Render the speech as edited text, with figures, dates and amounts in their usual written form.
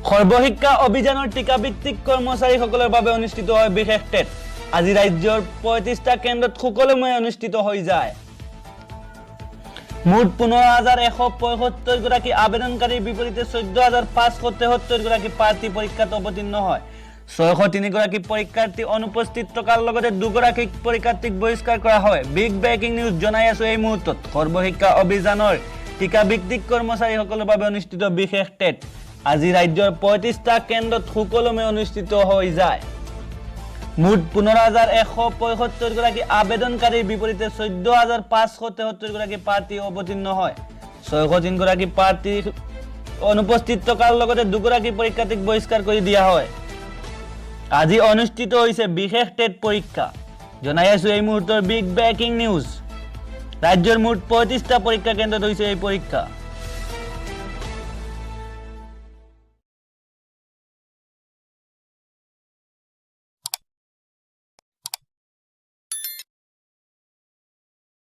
সৰ্বশিক্ষা অভিযানৰ টিকাভিত্তিক কৰ্মচাৰীসকলৰ বাবে অনুষ্ঠিত হয় বিশেষ টেট। আজি ৰাজ্যৰ ৩৫টা কেন্দ্ৰত সুকলমে অনুষ্ঠিত হৈ যায়। মুঠ ১৫,১৭৫ গৰাকী আবেদনকাৰীৰ বিপৰীতে ১৪,৫৭৩ গৰাকী প্ৰাৰ্থী পৰীক্ষাত অৱতীৰ্ণ হয়। ৬০৩ গৰাকী পৰীক্ষাৰ্থী অনুপস্থিত থকাৰ লগতে ২ গৰাকী পৰীক্ষাৰ্থীক বহিষ্কাৰ কৰা হয়। বিগ ব্ৰেকিং নিউজ জনাই আছো এই মুহূৰ্তত। সৰ্বশিক্ষা অভিযানৰ টিকাভিত্তিক কৰ্মচাৰীসকলৰ বাবে অনুষ্ঠিত বিশেষ টেট আজি ৰাজ্যৰ ৩৫টা কেন্দ্ৰত সুকলমে অনুষ্ঠিত হৈ যায়। মুঠ ১৫,১৭৫ গৰাকী আবেদনকাৰীৰ বিপৰীতে ১৪,৫৭৩ গৰাকী প্ৰাৰ্থী অৱতীৰ্ণ হয়। ৬০৩ গৰাকী প্ৰাৰ্থী অনুপস্থিত থকাৰ লগতে ২ গৰাকী পৰীক্ষাৰ্থীক বহিষ্কাৰ কৰি দিয়া হয়। আজি অনুষ্ঠিত হৈছে বিশেষ টেট পৰীক্ষা। জনাই আছো এই মুহূৰ্তৰ বিগ ব্ৰেকিং নিউজ। ৰাজ্যৰ মুঠ ৩৫টা পৰীক্ষা কেন্দ্ৰত হৈছে এই পৰীক্ষা।